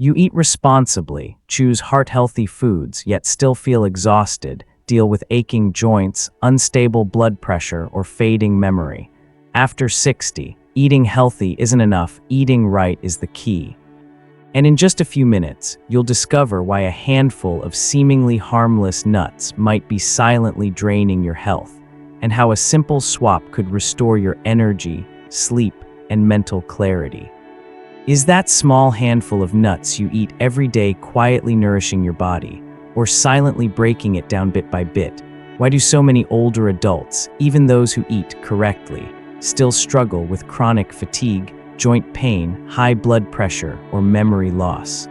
You eat responsibly, choose heart-healthy foods, yet still feel exhausted, deal with aching joints, unstable blood pressure, or fading memory. After 60, eating healthy isn't enough, eating right is the key. And in just a few minutes, you'll discover why a handful of seemingly harmless nuts might be silently draining your health, and how a simple swap could restore your energy, sleep, and mental clarity. Is that small handful of nuts you eat every day quietly nourishing your body, or silently breaking it down bit by bit? Why do so many older adults, even those who eat correctly, still struggle with chronic fatigue, joint pain, high blood pressure, or memory loss?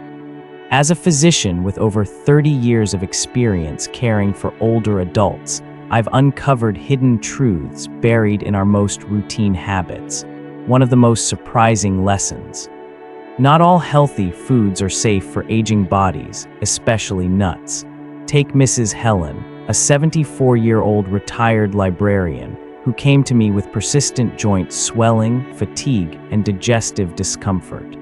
As a physician with over 30 years of experience caring for older adults, I've uncovered hidden truths buried in our most routine habits. One of the most surprising lessons. Not all healthy foods are safe for aging bodies, especially nuts. Take Mrs. Helen, a 74-year-old retired librarian who came to me with persistent joint swelling, fatigue, and digestive discomfort.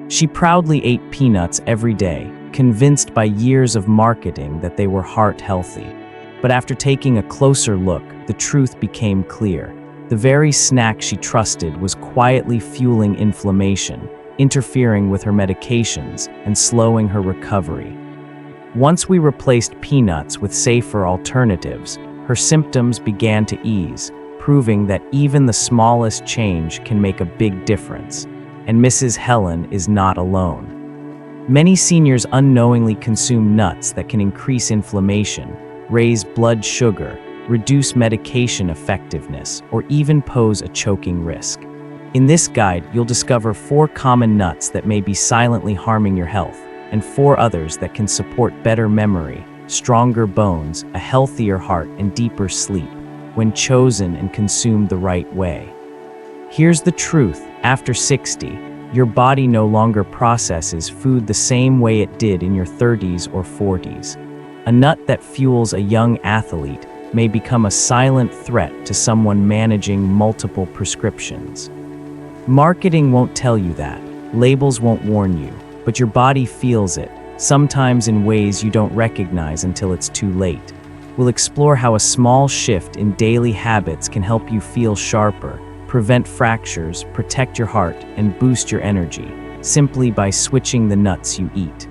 She proudly ate peanuts every day, convinced by years of marketing that they were heart-healthy. But after taking a closer look, the truth became clear. The very snack she trusted was quietly fueling inflammation, interfering with her medications, and slowing her recovery. Once we replaced peanuts with safer alternatives, her symptoms began to ease, proving that even the smallest change can make a big difference. And Mrs. Helen is not alone. Many seniors unknowingly consume nuts that can increase inflammation, raise blood sugar, reduce medication effectiveness, or even pose a choking risk. In this guide, you'll discover 4 common nuts that may be silently harming your health, and 4 others that can support better memory, stronger bones, a healthier heart, and deeper sleep, when chosen and consumed the right way. Here's the truth: after 60, your body no longer processes food the same way it did in your 30s or 40s. A nut that fuels a young athlete may become a silent threat to someone managing multiple prescriptions. Marketing won't tell you that, labels won't warn you, but your body feels it, sometimes in ways you don't recognize until it's too late. We'll explore how a small shift in daily habits can help you feel sharper, prevent fractures, protect your heart, and boost your energy, simply by switching the nuts you eat.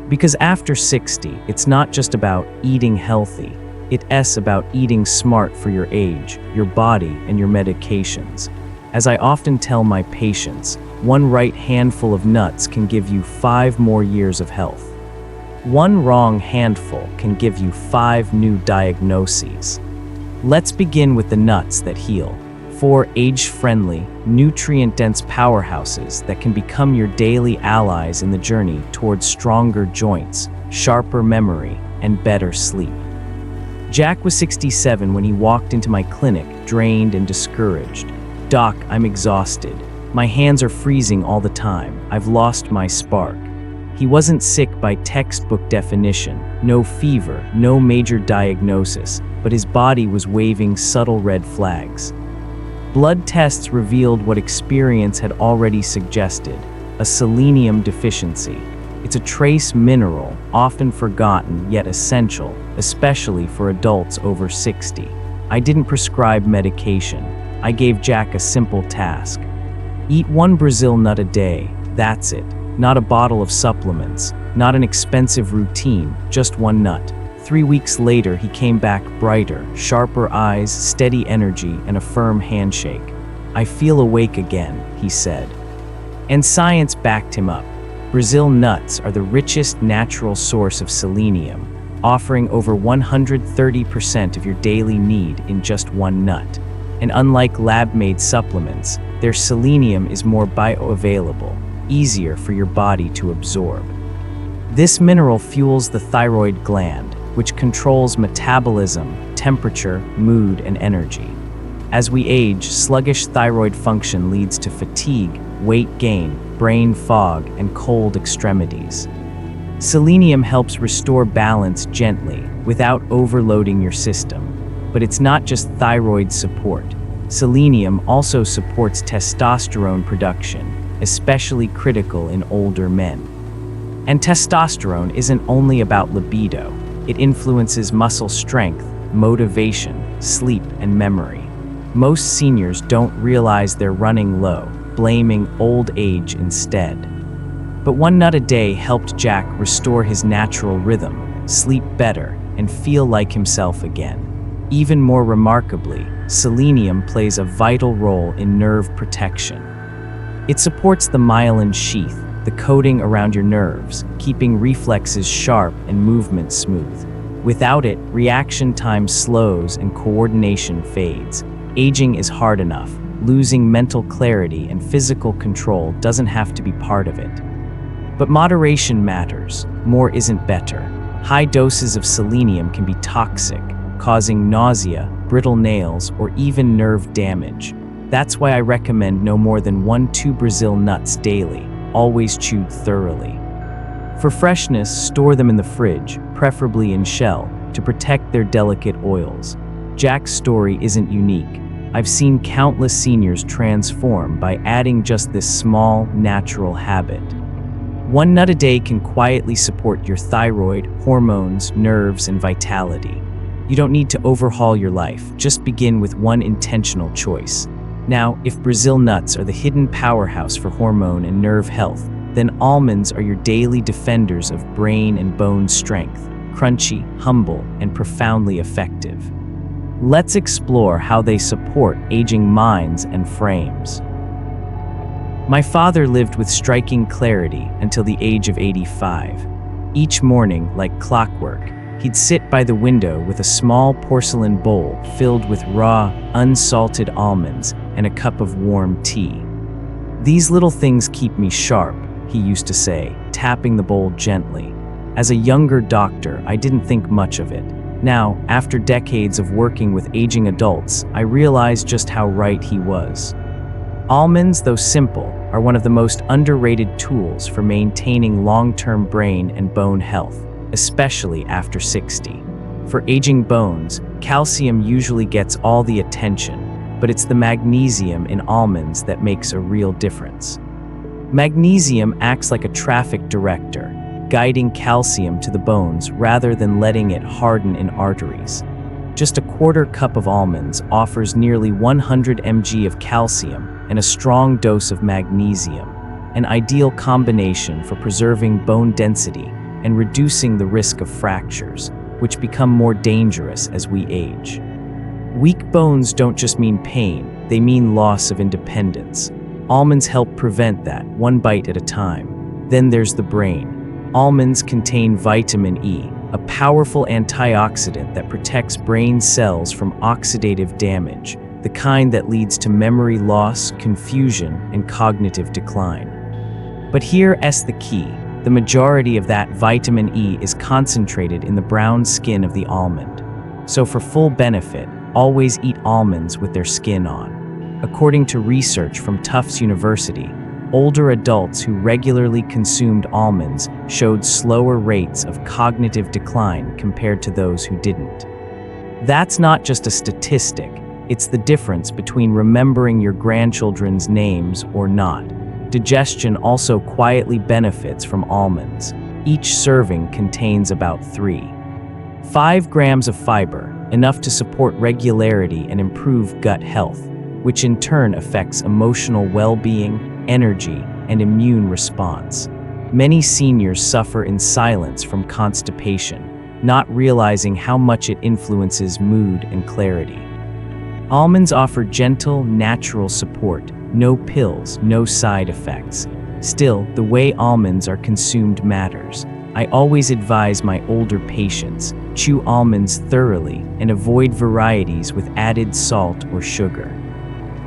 Because after 60, it's not just about eating healthy, it's about eating smart for your age, your body, and your medications. As I often tell my patients, one right handful of nuts can give you 5 more years of health. One wrong handful can give you 5 new diagnoses. Let's begin with the nuts that heal. 4 age-friendly, nutrient-dense powerhouses that can become your daily allies in the journey towards stronger joints, sharper memory, and better sleep. Jack was 67 when he walked into my clinic, drained and discouraged. "Doc, I'm exhausted. My hands are freezing all the time. I've lost my spark." He wasn't sick by textbook definition, no fever, no major diagnosis, but his body was waving subtle red flags. Blood tests revealed what experience had already suggested: a selenium deficiency. It's a trace mineral, often forgotten yet essential, especially for adults over 60. I didn't prescribe medication. I gave Jack a simple task. Eat 1 Brazil nut a day, that's it. Not a bottle of supplements, not an expensive routine, just 1 nut. 3 weeks later, he came back brighter, sharper eyes, steady energy, and a firm handshake. "I feel awake again," he said. And science backed him up. Brazil nuts are the richest natural source of selenium, offering over 130% of your daily need in just 1 nut. And unlike lab-made supplements, their selenium is more bioavailable, easier for your body to absorb. This mineral fuels the thyroid gland, which controls metabolism, temperature, mood, and energy. As we age, sluggish thyroid function leads to fatigue, weight gain, brain fog, and cold extremities. Selenium helps restore balance gently, without overloading your system. But it's not just thyroid support. Selenium also supports testosterone production, especially critical in older men. And testosterone isn't only about libido. It influences muscle strength, motivation, sleep, and memory. Most seniors don't realize they're running low, blaming old age instead. But one nut a day helped Jack restore his natural rhythm, sleep better, and feel like himself again. Even more remarkably, selenium plays a vital role in nerve protection. It supports the myelin sheath, the coating around your nerves, keeping reflexes sharp and movement smooth. Without it, reaction time slows and coordination fades. Aging is hard enough. Losing mental clarity and physical control doesn't have to be part of it. But moderation matters. More isn't better. High doses of selenium can be toxic, causing nausea, brittle nails, or even nerve damage. That's why I recommend no more than 1-2 Brazil nuts daily, always chewed thoroughly. For freshness, store them in the fridge, preferably in shell, to protect their delicate oils. Jack's story isn't unique. I've seen countless seniors transform by adding just this small, natural habit. One nut a day can quietly support your thyroid, hormones, nerves, and vitality. You don't need to overhaul your life, just begin with one intentional choice. Now, if Brazil nuts are the hidden powerhouse for hormone and nerve health, then almonds are your daily defenders of brain and bone strength, crunchy, humble, and profoundly effective. Let's explore how they support aging minds and frames. My father lived with striking clarity until the age of 85. Each morning, like clockwork, he'd sit by the window with a small porcelain bowl filled with raw, unsalted almonds and a cup of warm tea. "These little things keep me sharp," he used to say, tapping the bowl gently. As a younger doctor, I didn't think much of it. Now, after decades of working with aging adults, I realized just how right he was. Almonds, though simple, are one of the most underrated tools for maintaining long-term brain and bone health, especially after 60. For aging bones, calcium usually gets all the attention, but it's the magnesium in almonds that makes a real difference. Magnesium acts like a traffic director, guiding calcium to the bones rather than letting it harden in arteries. Just a quarter cup of almonds offers nearly 100 mg of calcium and a strong dose of magnesium, an ideal combination for preserving bone density and reducing the risk of fractures, which become more dangerous as we age. Weak bones don't just mean pain, they mean loss of independence. Almonds help prevent that, one bite at a time. Then there's the brain. Almonds contain vitamin E, a powerful antioxidant that protects brain cells from oxidative damage, the kind that leads to memory loss, confusion, and cognitive decline. But here's the key. The majority of that vitamin E is concentrated in the brown skin of the almond. So for full benefit, always eat almonds with their skin on. According to research from Tufts University, older adults who regularly consumed almonds showed slower rates of cognitive decline compared to those who didn't. That's not just a statistic, it's the difference between remembering your grandchildren's names or not. Digestion also quietly benefits from almonds. Each serving contains about 3.5 grams of fiber, enough to support regularity and improve gut health, which in turn affects emotional well-being, energy, and immune response. Many seniors suffer in silence from constipation, not realizing how much it influences mood and clarity. Almonds offer gentle, natural support, no pills, no side effects. Still, the way almonds are consumed matters. I always advise my older patients, chew almonds thoroughly and avoid varieties with added salt or sugar.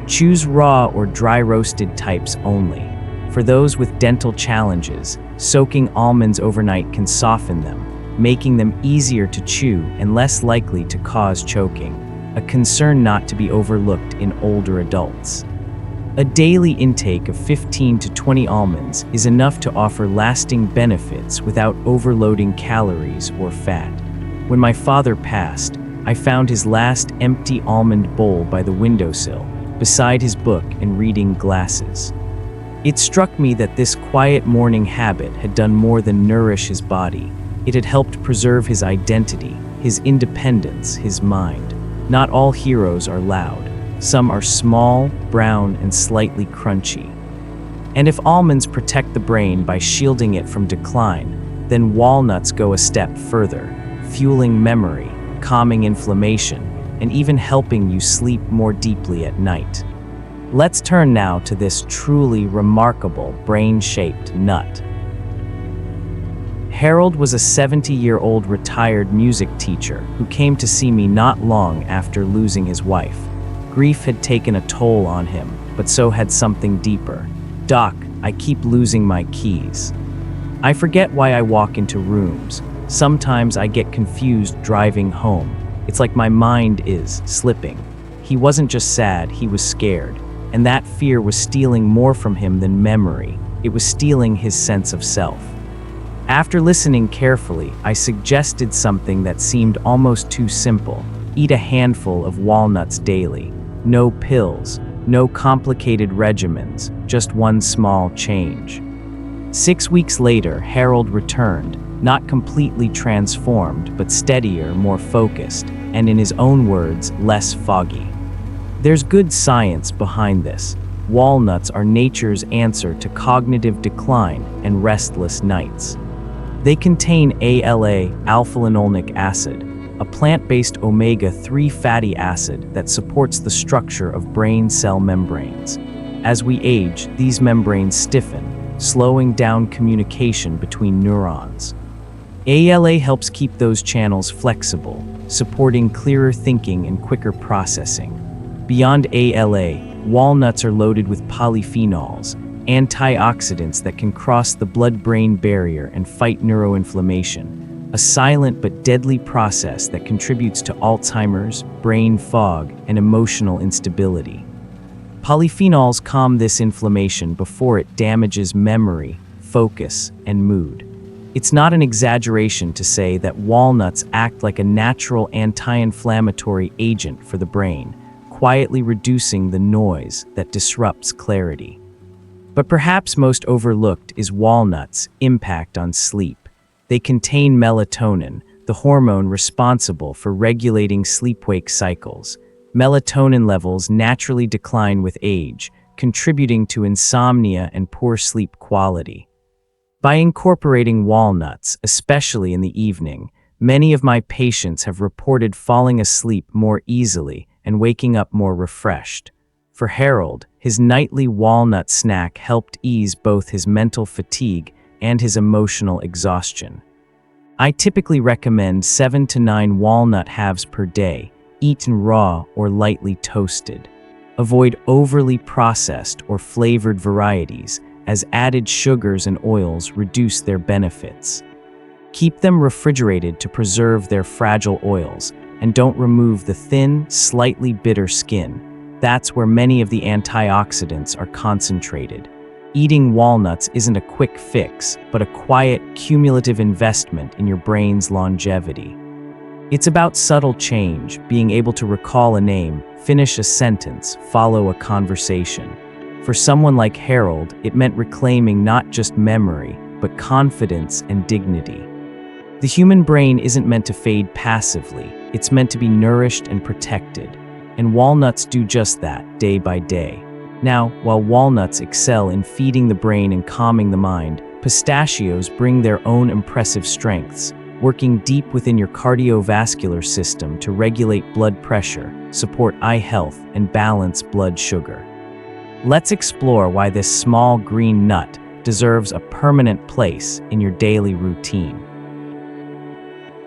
Choose raw or dry roasted types only. For those with dental challenges, soaking almonds overnight can soften them, making them easier to chew and less likely to cause choking, a concern not to be overlooked in older adults. A daily intake of 15 to 20 almonds is enough to offer lasting benefits without overloading calories or fat. When my father passed, I found his last empty almond bowl by the windowsill, beside his book and reading glasses. It struck me that this quiet morning habit had done more than nourish his body. It had helped preserve his identity, his independence, his mind. Not all heroes are loud. Some are small, brown, and slightly crunchy. And if almonds protect the brain by shielding it from decline, then walnuts go a step further, fueling memory, calming inflammation, and even helping you sleep more deeply at night. Let's turn now to this truly remarkable brain-shaped nut. Harold was a 70-year-old retired music teacher who came to see me not long after losing his wife. Grief had taken a toll on him, but so had something deeper. "Doc, I keep losing my keys. I forget why I walk into rooms. Sometimes I get confused driving home. It's like my mind is slipping." He wasn't just sad, he was scared. And that fear was stealing more from him than memory. It was stealing his sense of self. After listening carefully, I suggested something that seemed almost too simple. Eat a handful of walnuts daily. No pills, no complicated regimens, just one small change. 6 weeks later, Harold returned, not completely transformed, but steadier, more focused, and in his own words, less foggy. There's good science behind this. Walnuts are nature's answer to cognitive decline and restless nights. They contain ALA, alpha-linolenic acid, a plant-based omega-3 fatty acid that supports the structure of brain cell membranes. As we age, these membranes stiffen, slowing down communication between neurons. ALA helps keep those channels flexible, supporting clearer thinking and quicker processing. Beyond ALA, walnuts are loaded with polyphenols, antioxidants that can cross the blood-brain barrier and fight neuroinflammation, a silent but deadly process that contributes to Alzheimer's, brain fog, and emotional instability. Polyphenols calm this inflammation before it damages memory, focus, and mood. It's not an exaggeration to say that walnuts act like a natural anti-inflammatory agent for the brain, quietly reducing the noise that disrupts clarity. But perhaps most overlooked is walnuts' impact on sleep. They contain melatonin, the hormone responsible for regulating sleep-wake cycles. Melatonin levels naturally decline with age, contributing to insomnia and poor sleep quality. By incorporating walnuts, especially in the evening, many of my patients have reported falling asleep more easily and waking up more refreshed. For Harold, his nightly walnut snack helped ease both his mental fatigue and his emotional exhaustion. I typically recommend 7 to 9 walnut halves per day, eaten raw or lightly toasted. Avoid overly processed or flavored varieties, as added sugars and oils reduce their benefits. Keep them refrigerated to preserve their fragile oils, and don't remove the thin, slightly bitter skin. That's where many of the antioxidants are concentrated. Eating walnuts isn't a quick fix, but a quiet, cumulative investment in your brain's longevity. It's about subtle change, being able to recall a name, finish a sentence, follow a conversation. For someone like Harold, it meant reclaiming not just memory, but confidence and dignity. The human brain isn't meant to fade passively, it's meant to be nourished and protected. And walnuts do just that, day by day. Now, while walnuts excel in feeding the brain and calming the mind, pistachios bring their own impressive strengths, working deep within your cardiovascular system to regulate blood pressure, support eye health, and balance blood sugar. Let's explore why this small green nut deserves a permanent place in your daily routine.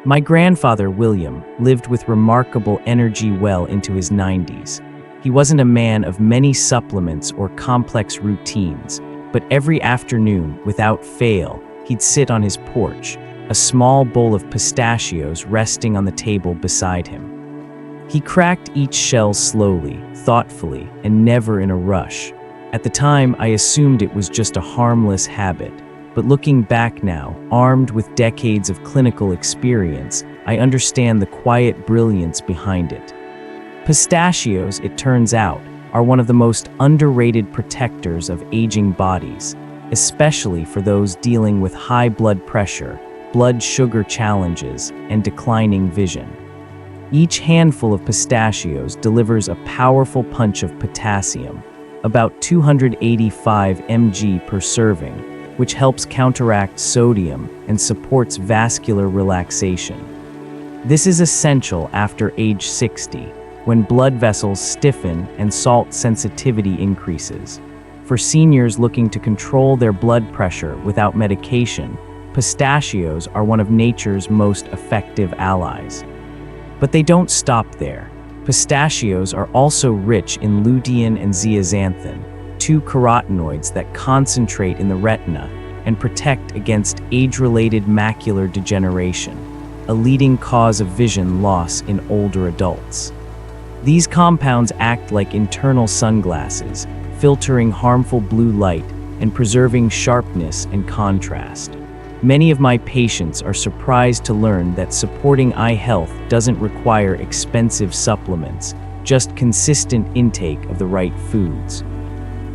My grandfather, William, lived with remarkable energy well into his 90s. He wasn't a man of many supplements or complex routines, but every afternoon, without fail, he'd sit on his porch, a small bowl of pistachios resting on the table beside him. He cracked each shell slowly, thoughtfully, and never in a rush. At the time, I assumed it was just a harmless habit. But looking back now, armed with decades of clinical experience, I understand the quiet brilliance behind it. Pistachios, it turns out, are one of the most underrated protectors of aging bodies, especially for those dealing with high blood pressure, blood sugar challenges, and declining vision. Each handful of pistachios delivers a powerful punch of potassium, about 285 mg per serving, which helps counteract sodium and supports vascular relaxation. This is essential after age 60, when blood vessels stiffen and salt sensitivity increases. For seniors looking to control their blood pressure without medication, pistachios are one of nature's most effective allies. But they don't stop there. Pistachios are also rich in lutein and zeaxanthin, two carotenoids that concentrate in the retina and protect against age-related macular degeneration, a leading cause of vision loss in older adults. These compounds act like internal sunglasses, filtering harmful blue light and preserving sharpness and contrast. Many of my patients are surprised to learn that supporting eye health doesn't require expensive supplements, just consistent intake of the right foods.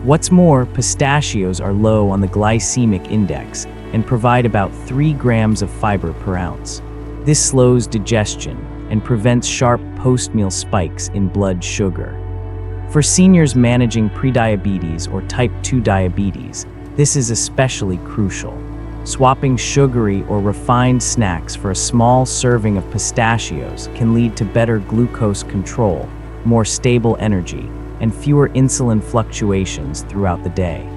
What's more, pistachios are low on the glycemic index and provide about 3 grams of fiber per ounce. This slows digestion and prevents sharp post-meal spikes in blood sugar. For seniors managing prediabetes or type 2 diabetes, this is especially crucial. Swapping sugary or refined snacks for a small serving of pistachios can lead to better glucose control, more stable energy, and fewer insulin fluctuations throughout the day.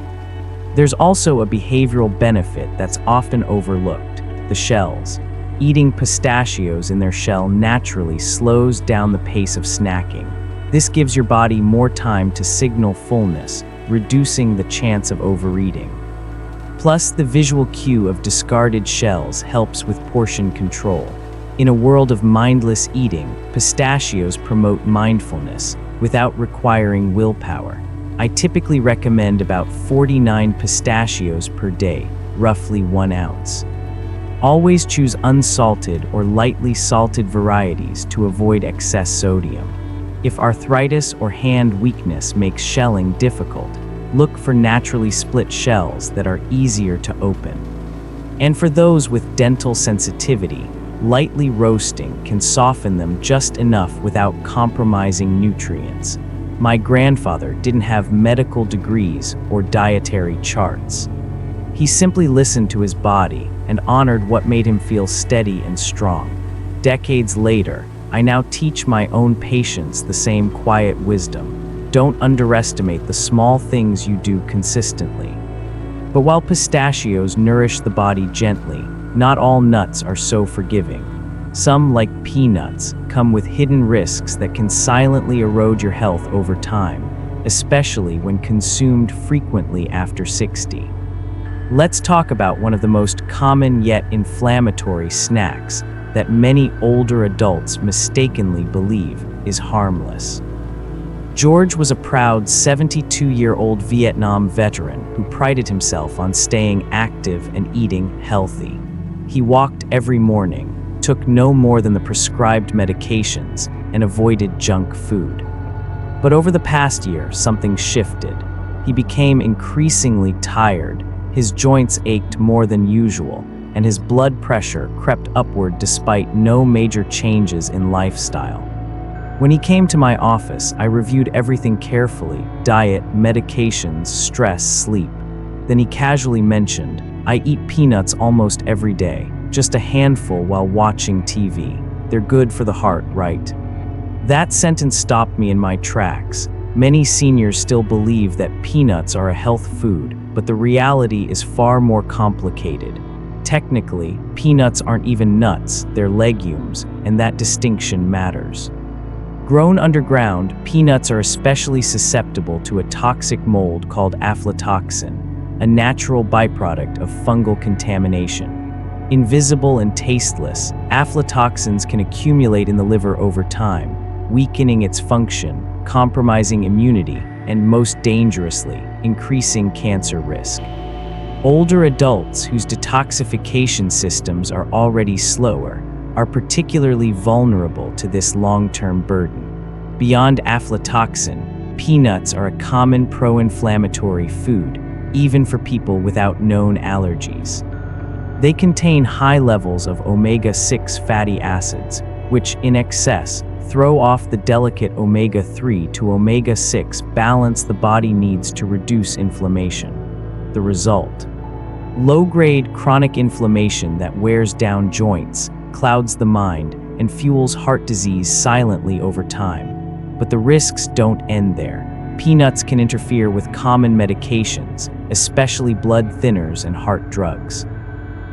There's also a behavioral benefit that's often overlooked: the shells. Eating pistachios in their shell naturally slows down the pace of snacking. This gives your body more time to signal fullness, reducing the chance of overeating. Plus, the visual cue of discarded shells helps with portion control. In a world of mindless eating, pistachios promote mindfulness without requiring willpower. I typically recommend about 49 pistachios per day, roughly 1 ounce. Always choose unsalted or lightly salted varieties to avoid excess sodium. If arthritis or hand weakness makes shelling difficult, look for naturally split shells that are easier to open. And for those with dental sensitivity, lightly roasting can soften them just enough without compromising nutrients. My grandfather didn't have medical degrees or dietary charts. He simply listened to his body and honored what made him feel steady and strong. Decades later, I now teach my own patients the same quiet wisdom. Don't underestimate the small things you do consistently. But while pistachios nourish the body gently, not all nuts are so forgiving. Some, like peanuts, come with hidden risks that can silently erode your health over time, especially when consumed frequently after 60. Let's talk about one of the most common yet inflammatory snacks that many older adults mistakenly believe is harmless. George was a proud 72-year-old Vietnam veteran who prided himself on staying active and eating healthy. He walked every morning, took no more than the prescribed medications, and avoided junk food. But over the past year, something shifted. He became increasingly tired, his joints ached more than usual, and his blood pressure crept upward despite no major changes in lifestyle. When he came to my office, I reviewed everything carefully: diet, medications, stress, sleep. Then he casually mentioned, "I eat peanuts almost every day, just a handful while watching TV. They're good for the heart, right?" That sentence stopped me in my tracks. Many seniors still believe that peanuts are a health food, but the reality is far more complicated. Technically, peanuts aren't even nuts, they're legumes, and that distinction matters. Grown underground, peanuts are especially susceptible to a toxic mold called aflatoxin, a natural byproduct of fungal contamination. Invisible and tasteless, aflatoxins can accumulate in the liver over time, weakening its function, compromising immunity, and most dangerously, increasing cancer risk. Older adults whose detoxification systems are already slower are particularly vulnerable to this long-term burden. Beyond aflatoxin, Peanuts are a common pro-inflammatory food, even for people without known allergies. They contain high levels of omega-6 fatty acids, which, in excess, throw off the delicate omega-3 to omega-6 balance the body needs to reduce inflammation. The result: low-grade chronic inflammation that wears down joints, clouds the mind, and fuels heart disease silently over time. But the risks don't end there. Peanuts can interfere with common medications, especially blood thinners and heart drugs.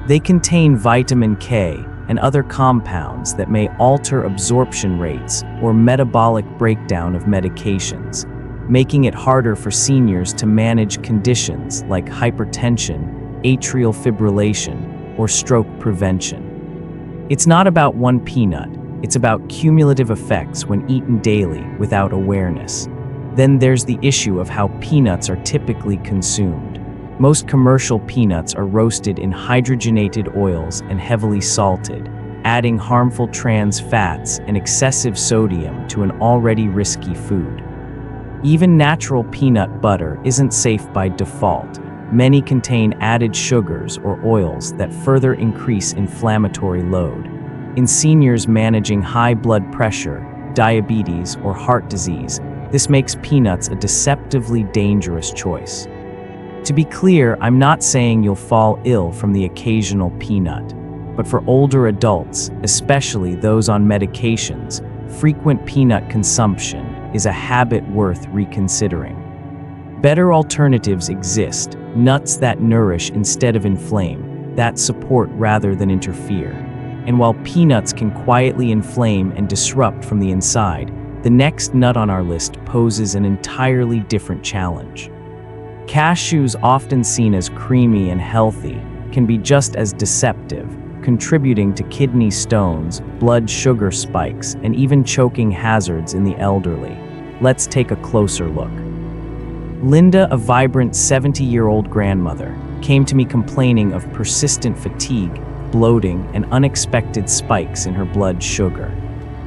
They contain vitamin K and other compounds that may alter absorption rates or metabolic breakdown of medications, making it harder for seniors to manage conditions like hypertension, atrial fibrillation, or stroke prevention. It's not about one peanut, it's about cumulative effects when eaten daily without awareness. Then there's the issue of how peanuts are typically consumed. Most commercial peanuts are roasted in hydrogenated oils and heavily salted, adding harmful trans fats and excessive sodium to an already risky food. Even natural peanut butter isn't safe by default. Many contain added sugars or oils that further increase inflammatory load. In seniors managing high blood pressure, diabetes, or heart disease, this makes peanuts a deceptively dangerous choice. To be clear, I'm not saying you'll fall ill from the occasional peanut, but for older adults, especially those on medications, frequent peanut consumption is a habit worth reconsidering. Better alternatives exist, nuts that nourish instead of inflame, that support rather than interfere. And while peanuts can quietly inflame and disrupt from the inside, the next nut on our list poses an entirely different challenge. Cashews, often seen as creamy and healthy, can be just as deceptive, contributing to kidney stones, blood sugar spikes, and even choking hazards in the elderly. Let's take a closer look. Linda, a vibrant 70-year-old grandmother, came to me complaining of persistent fatigue, bloating, and unexpected spikes in her blood sugar.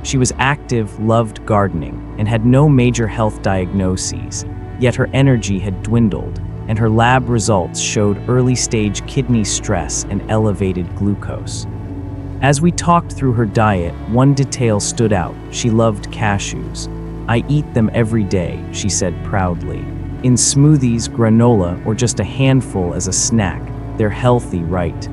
She was active, loved gardening, and had no major health diagnoses, yet her energy had dwindled, and her lab results showed early-stage kidney stress and elevated glucose. As we talked through her diet, one detail stood out: she loved cashews. "I eat them every day," she said proudly. "In smoothies, granola, or just a handful as a snack. They're healthy, right?"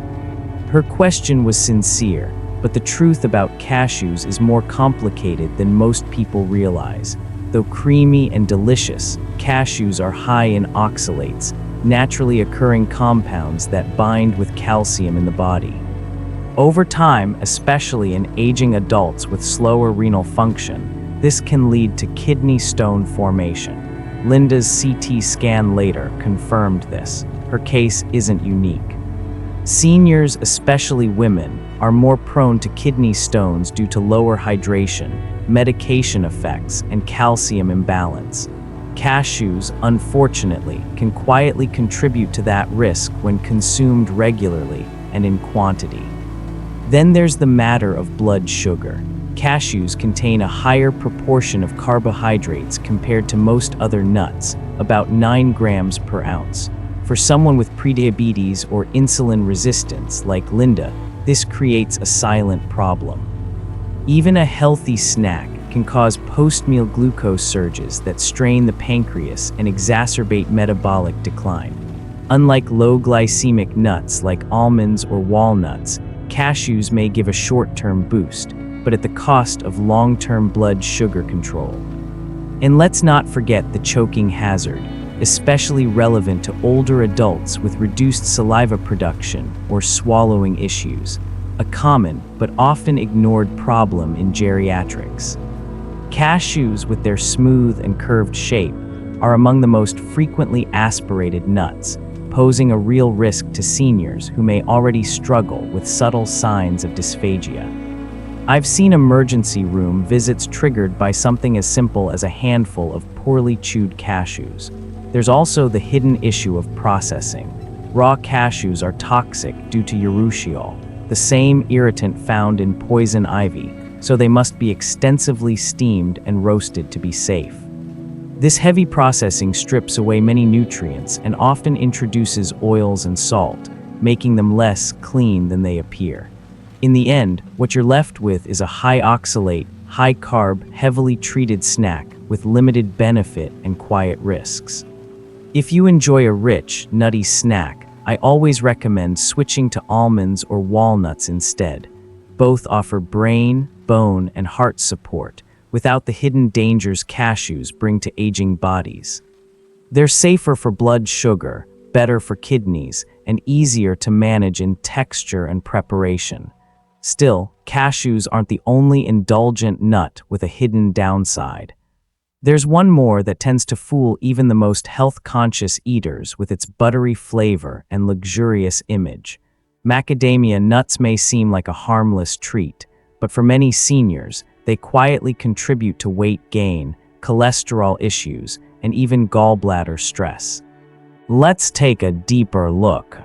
Her question was sincere, but the truth about cashews is more complicated than most people realize. Though creamy and delicious, cashews are high in oxalates, naturally occurring compounds that bind with calcium in the body. Over time, especially in aging adults with slower renal function, this can lead to kidney stone formation. Linda's CT scan later confirmed this. Her case isn't unique. Seniors, especially women, are more prone to kidney stones due to lower hydration, medication effects, and calcium imbalance. Cashews, unfortunately, can quietly contribute to that risk when consumed regularly and in quantity. Then there's the matter of blood sugar. Cashews contain a higher proportion of carbohydrates compared to most other nuts, about 9 grams per ounce. For someone with prediabetes or insulin resistance, like Linda, this creates a silent problem. Even a healthy snack can cause post-meal glucose surges that strain the pancreas and exacerbate metabolic decline. Unlike low-glycemic nuts like almonds or walnuts, cashews may give a short-term boost, but at the cost of long-term blood sugar control. And let's not forget the choking hazard, especially relevant to older adults with reduced saliva production or swallowing issues, a common but often ignored problem in geriatrics. Cashews, with their smooth and curved shape, are among the most frequently aspirated nuts, posing a real risk to seniors who may already struggle with subtle signs of dysphagia. I've seen emergency room visits triggered by something as simple as a handful of poorly chewed cashews. There's also the hidden issue of processing. Raw cashews are toxic due to urushiol, the same irritant found in poison ivy, so they must be extensively steamed and roasted to be safe. This heavy processing strips away many nutrients and often introduces oils and salt, making them less clean than they appear. In the end, what you're left with is a high oxalate, high carb, heavily treated snack with limited benefit and quiet risks. If you enjoy a rich, nutty snack, I always recommend switching to almonds or walnuts instead. Both offer brain, bone, and heart support without the hidden dangers cashews bring to aging bodies. They're safer for blood sugar, better for kidneys, and easier to manage in texture and preparation. Still, cashews aren't the only indulgent nut with a hidden downside. There's one more that tends to fool even the most health-conscious eaters with its buttery flavor and luxurious image. Macadamia nuts may seem like a harmless treat, but for many seniors, they quietly contribute to weight gain, cholesterol issues, and even gallbladder stress. Let's take a deeper look.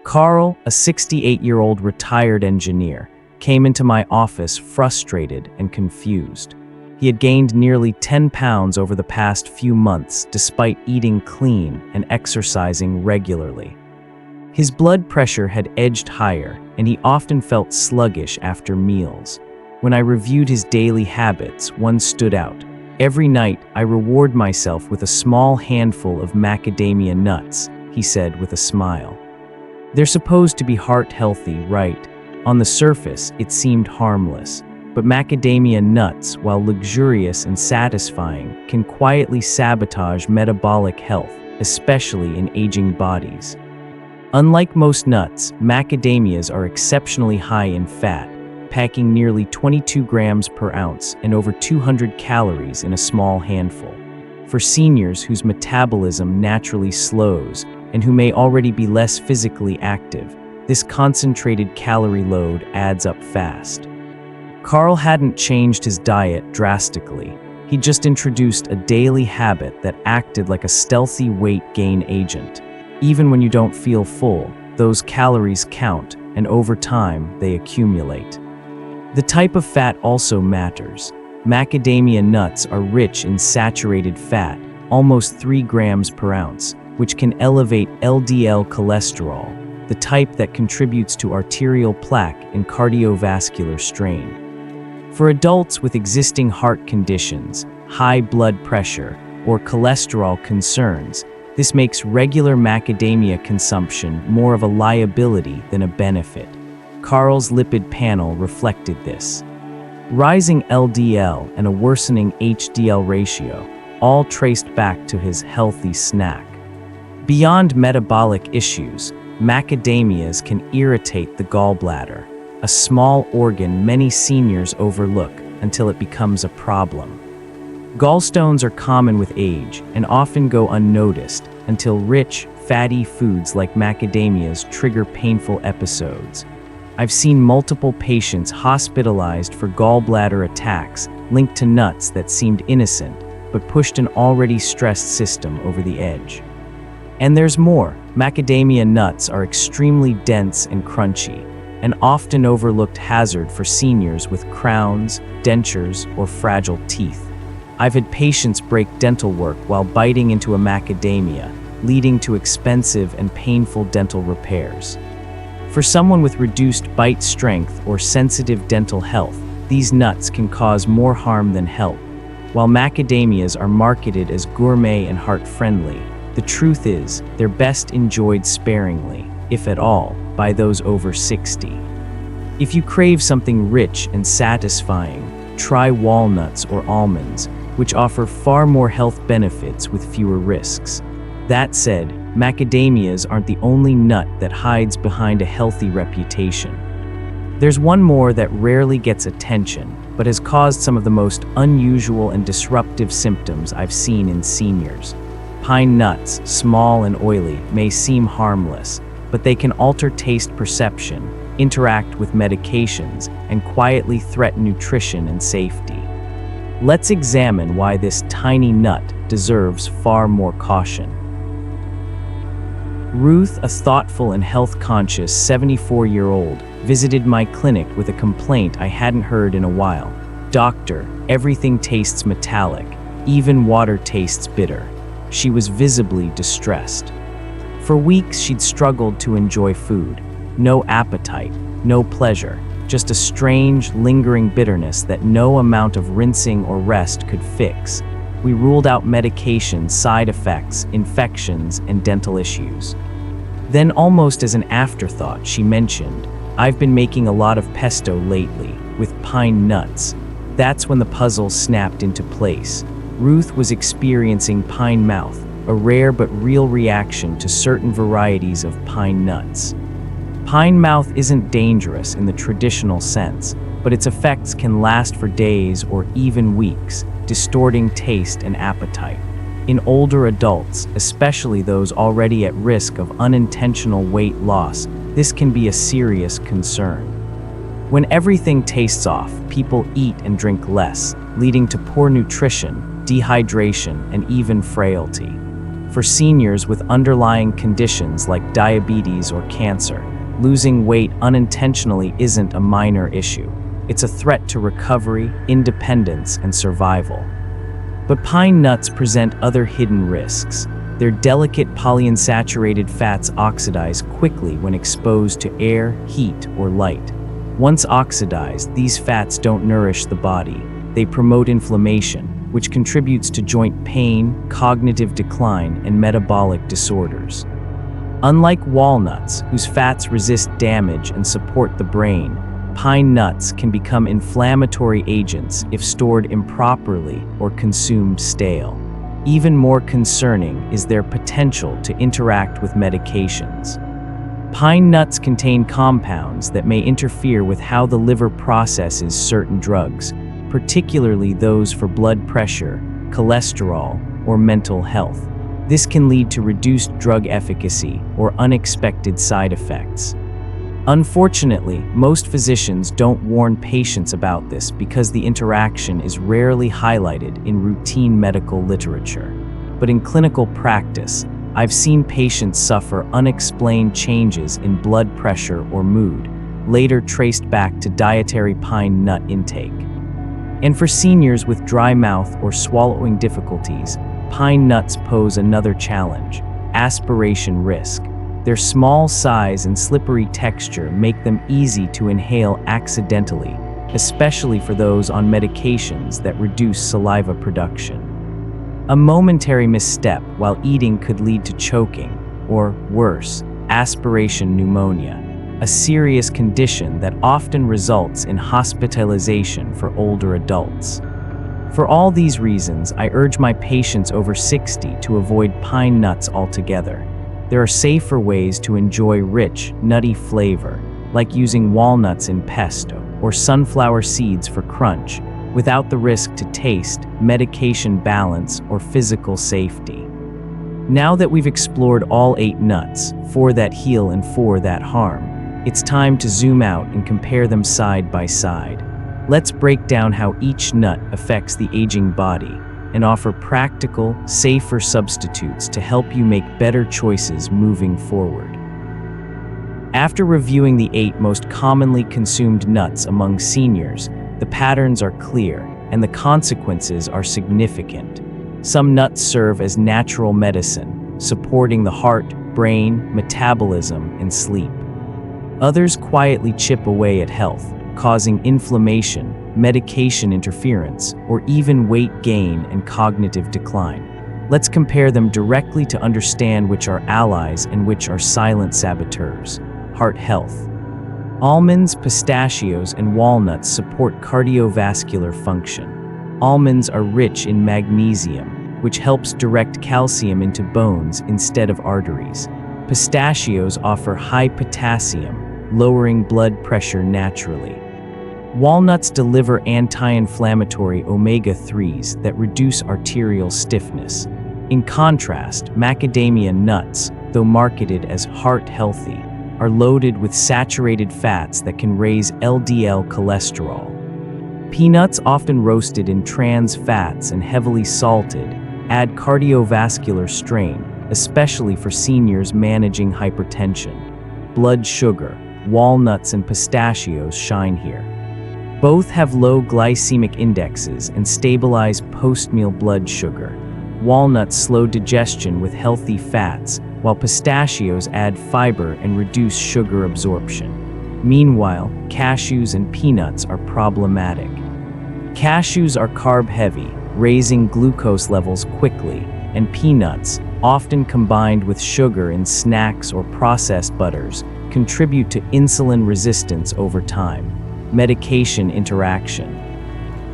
Carl, a 68-year-old retired engineer, came into my office frustrated and confused. He had gained nearly 10 pounds over the past few months despite eating clean and exercising regularly. His blood pressure had edged higher, and he often felt sluggish after meals. When I reviewed his daily habits, one stood out. Every night, I reward myself with a small handful of macadamia nuts, he said with a smile. They're supposed to be heart-healthy, right? On the surface, it seemed harmless. But macadamia nuts, while luxurious and satisfying, can quietly sabotage metabolic health, especially in aging bodies. Unlike most nuts, macadamias are exceptionally high in fat, packing nearly 22 grams per ounce and over 200 calories in a small handful. For seniors whose metabolism naturally slows and who may already be less physically active, this concentrated calorie load adds up fast. Carl hadn't changed his diet drastically. He just introduced a daily habit that acted like a stealthy weight gain agent. Even when you don't feel full, those calories count, and over time, they accumulate. The type of fat also matters. Macadamia nuts are rich in saturated fat, almost 3 grams per ounce, which can elevate LDL cholesterol, the type that contributes to arterial plaque and cardiovascular strain. For adults with existing heart conditions, high blood pressure, or cholesterol concerns, this makes regular macadamia consumption more of a liability than a benefit. Carl's lipid panel reflected this. Rising LDL and a worsening HDL ratio, all traced back to his healthy snack. Beyond metabolic issues, macadamias can irritate the gallbladder, a small organ many seniors overlook until it becomes a problem. Gallstones are common with age and often go unnoticed until rich, fatty foods like macadamias trigger painful episodes. I've seen multiple patients hospitalized for gallbladder attacks linked to nuts that seemed innocent but pushed an already stressed system over the edge. And there's more. Macadamia nuts are extremely dense and crunchy, an often overlooked hazard for seniors with crowns, dentures, or fragile teeth. I've had patients break dental work while biting into a macadamia, leading to expensive and painful dental repairs. For someone with reduced bite strength or sensitive dental health, these nuts can cause more harm than help. While macadamias are marketed as gourmet and heart-friendly, the truth is they're best enjoyed sparingly, if at all, by those over 60. If you crave something rich and satisfying, try walnuts or almonds, which offer far more health benefits with fewer risks. That said, macadamias aren't the only nut that hides behind a healthy reputation. There's one more that rarely gets attention, but has caused some of the most unusual and disruptive symptoms I've seen in seniors. Pine nuts, small and oily, may seem harmless, but they can alter taste perception, interact with medications, and quietly threaten nutrition and safety. Let's examine why this tiny nut deserves far more caution. Ruth, a thoughtful and health-conscious 74-year-old, visited my clinic with a complaint I hadn't heard in a while. "Doctor, everything tastes metallic. Even water tastes bitter. She was visibly distressed. For weeks, she'd struggled to enjoy food. No appetite, no pleasure, just a strange, lingering bitterness that no amount of rinsing or rest could fix. We ruled out medications, side effects, infections, and dental issues. Then, almost as an afterthought, she mentioned, "I've been making a lot of pesto lately, with pine nuts." That's when the puzzle snapped into place. Ruth was experiencing pine mouth, a rare but real reaction to certain varieties of pine nuts. Pine mouth isn't dangerous in the traditional sense, but its effects can last for days or even weeks, distorting taste and appetite. In older adults, especially those already at risk of unintentional weight loss, this can be a serious concern. When everything tastes off, people eat and drink less, leading to poor nutrition, dehydration, and even frailty. For seniors with underlying conditions like diabetes or cancer, losing weight unintentionally isn't a minor issue. It's a threat to recovery, independence, and survival. But pine nuts present other hidden risks. Their delicate polyunsaturated fats oxidize quickly when exposed to air, heat, or light. Once oxidized, these fats don't nourish the body. They promote inflammation, which contributes to joint pain, cognitive decline, and metabolic disorders. Unlike walnuts, whose fats resist damage and support the brain, pine nuts can become inflammatory agents if stored improperly or consumed stale. Even more concerning is their potential to interact with medications. Pine nuts contain compounds that may interfere with how the liver processes certain drugs, particularly those for blood pressure, cholesterol, or mental health. This can lead to reduced drug efficacy or unexpected side effects. Unfortunately, most physicians don't warn patients about this because the interaction is rarely highlighted in routine medical literature. But in clinical practice, I've seen patients suffer unexplained changes in blood pressure or mood, later traced back to dietary pine nut intake. And for seniors with dry mouth or swallowing difficulties, pine nuts pose another challenge: aspiration risk. Their small size and slippery texture make them easy to inhale accidentally, especially for those on medications that reduce saliva production. A momentary misstep while eating could lead to choking, or worse, aspiration pneumonia, a serious condition that often results in hospitalization for older adults. For all these reasons, I urge my patients over 60 to avoid pine nuts altogether. There are safer ways to enjoy rich, nutty flavor, like using walnuts in pesto or sunflower seeds for crunch, without the risk to taste, medication balance, or physical safety. Now that we've explored all 8 nuts, 4 that heal and 4 that harm, it's time to zoom out and compare them side by side. Let's break down how each nut affects the aging body and offer practical, safer substitutes to help you make better choices moving forward. After reviewing the 8 most commonly consumed nuts among seniors, the patterns are clear and the consequences are significant. Some nuts serve as natural medicine, supporting the heart, brain, metabolism, and sleep. Others quietly chip away at health, causing inflammation, medication interference, or even weight gain and cognitive decline. Let's compare them directly to understand which are allies and which are silent saboteurs. Heart health. Almonds, pistachios, and walnuts support cardiovascular function. Almonds are rich in magnesium, which helps direct calcium into bones instead of arteries. Pistachios offer high potassium, lowering blood pressure naturally. Walnuts deliver anti-inflammatory omega-3s that reduce arterial stiffness. In contrast, macadamia nuts, though marketed as heart-healthy, are loaded with saturated fats that can raise LDL cholesterol. Peanuts, often roasted in trans fats and heavily salted, add cardiovascular strain, especially for seniors managing hypertension. Blood sugar, walnuts and pistachios shine here. Both have low glycemic indexes and stabilize post-meal blood sugar. Walnuts slow digestion with healthy fats, while pistachios add fiber and reduce sugar absorption. Meanwhile, cashews and peanuts are problematic. Cashews are carb-heavy, raising glucose levels quickly, and peanuts, often combined with sugar in snacks or processed butters, contribute to insulin resistance over time. Medication interaction.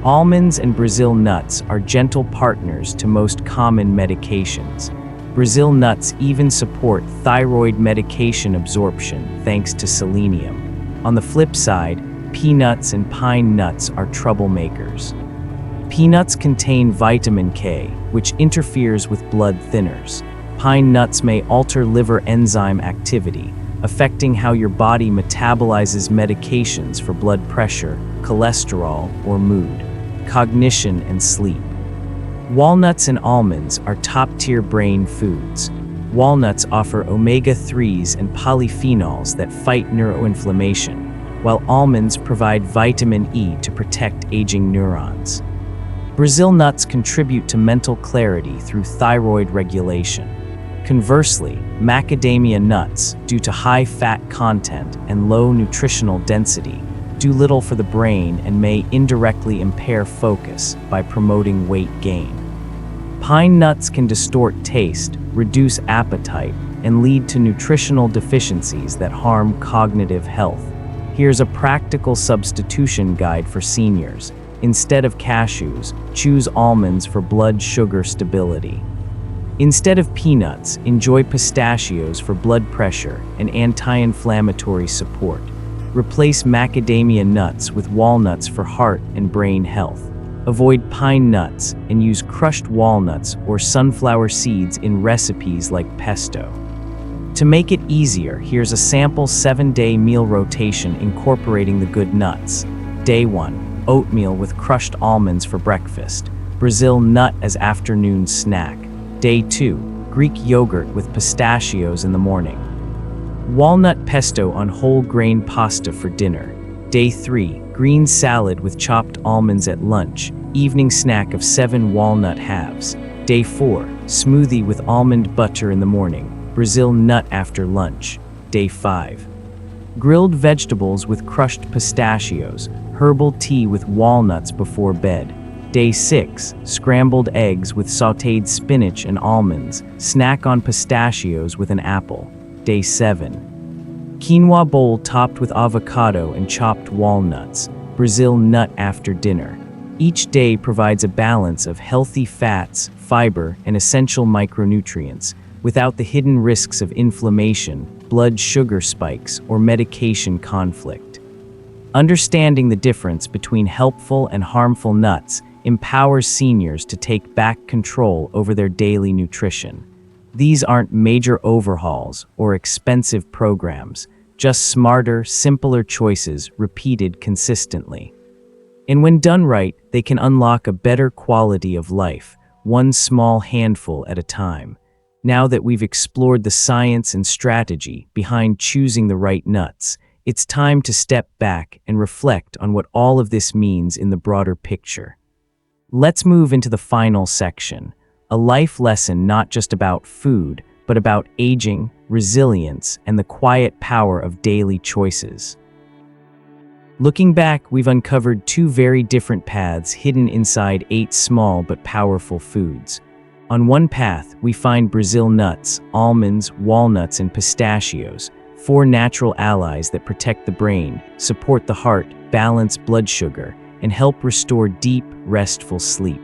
Almonds and Brazil nuts are gentle partners to most common medications. Brazil nuts even support thyroid medication absorption thanks to selenium. On the flip side, peanuts and pine nuts are troublemakers. Peanuts contain vitamin K, which interferes with blood thinners. Pine nuts may alter liver enzyme activity, affecting how your body metabolizes medications for blood pressure, cholesterol, or mood. Cognition and sleep. Walnuts and almonds are top-tier brain foods. Walnuts offer omega-3s and polyphenols that fight neuroinflammation, while almonds provide vitamin E to protect aging neurons. Brazil nuts contribute to mental clarity through thyroid regulation. Conversely, macadamia nuts, due to high fat content and low nutritional density, do little for the brain and may indirectly impair focus by promoting weight gain. Pine nuts can distort taste, reduce appetite, and lead to nutritional deficiencies that harm cognitive health. Here's a practical substitution guide for seniors. Instead of cashews, choose almonds for blood sugar stability. Instead of peanuts, enjoy pistachios for blood pressure and anti-inflammatory support. Replace macadamia nuts with walnuts for heart and brain health. Avoid pine nuts and use crushed walnuts or sunflower seeds in recipes like pesto. To make it easier, here's a sample 7-day meal rotation incorporating the good nuts. Day 1, oatmeal with crushed almonds for breakfast. Brazil nut as afternoon snack. Day 2, Greek yogurt with pistachios in the morning. Walnut pesto on whole grain pasta for dinner. Day 3, green salad with chopped almonds at lunch, evening snack of 7 walnut halves. Day 4, smoothie with almond butter in the morning, Brazil nut after lunch. Day 5, grilled vegetables with crushed pistachios, herbal tea with walnuts before bed. Day 6, scrambled eggs with sautéed spinach and almonds, snack on pistachios with an apple. Day 7, quinoa bowl topped with avocado and chopped walnuts, Brazil nut after dinner. Each day provides a balance of healthy fats, fiber, and essential micronutrients, without the hidden risks of inflammation, blood sugar spikes, or medication conflict. Understanding the difference between helpful and harmful nuts empowers seniors to take back control over their daily nutrition. These aren't major overhauls or expensive programs, just smarter, simpler choices repeated consistently. And when done right, they can unlock a better quality of life, one small handful at a time. Now that we've explored the science and strategy behind choosing the right nuts, it's time to step back and reflect on what all of this means in the broader picture. Let's move into the final section, a life lesson not just about food, but about aging, resilience, and the quiet power of daily choices. Looking back, we've uncovered 2 very different paths hidden inside 8 small but powerful foods. On one path, we find Brazil nuts, almonds, walnuts, and pistachios, 4 natural allies that protect the brain, support the heart, balance blood sugar, and help restore deep, restful sleep.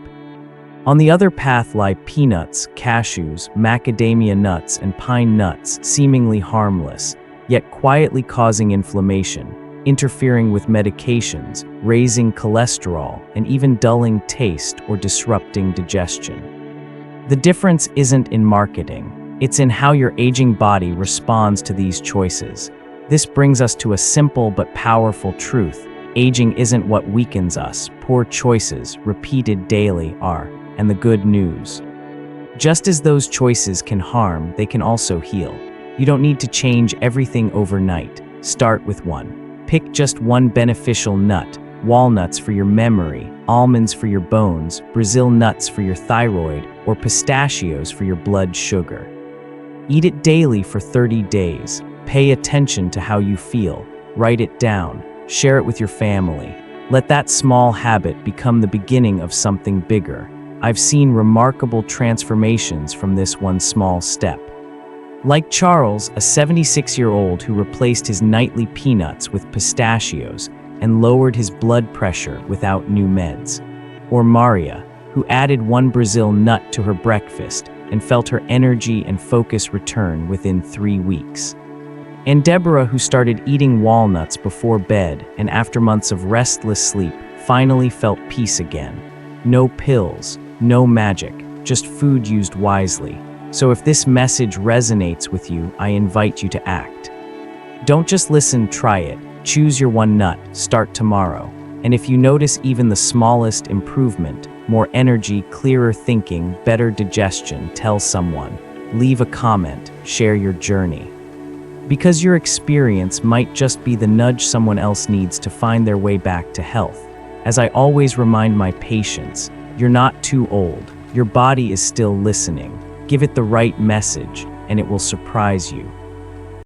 On the other path lie peanuts, cashews, macadamia nuts, and pine nuts, seemingly harmless, yet quietly causing inflammation, interfering with medications, raising cholesterol, and even dulling taste or disrupting digestion. The difference isn't in marketing, it's in how your aging body responds to these choices. This brings us to a simple but powerful truth. Aging isn't what weakens us, poor choices, repeated daily, are. And the good news. Just as those choices can harm, they can also heal. You don't need to change everything overnight. Start with one. Pick just one beneficial nut, walnuts for your memory, almonds for your bones, Brazil nuts for your thyroid, or pistachios for your blood sugar. Eat it daily for 30 days. Pay attention to how you feel. Write it down. Share it with your family. Let that small habit become the beginning of something bigger. I've seen remarkable transformations from this one small step. Like Charles, a 76-year-old who replaced his nightly peanuts with pistachios and lowered his blood pressure without new meds. Or Maria, who added one Brazil nut to her breakfast and felt her energy and focus return within 3 weeks. And Deborah, who started eating walnuts before bed and after months of restless sleep, finally felt peace again. No pills, no magic, just food used wisely. So if this message resonates with you, I invite you to act. Don't just listen, try it. Choose your one nut, start tomorrow. And if you notice even the smallest improvement, more energy, clearer thinking, better digestion, tell someone. Leave a comment, share your journey. Because your experience might just be the nudge someone else needs to find their way back to health. As I always remind my patients, you're not too old. Your body is still listening. Give it the right message, and it will surprise you.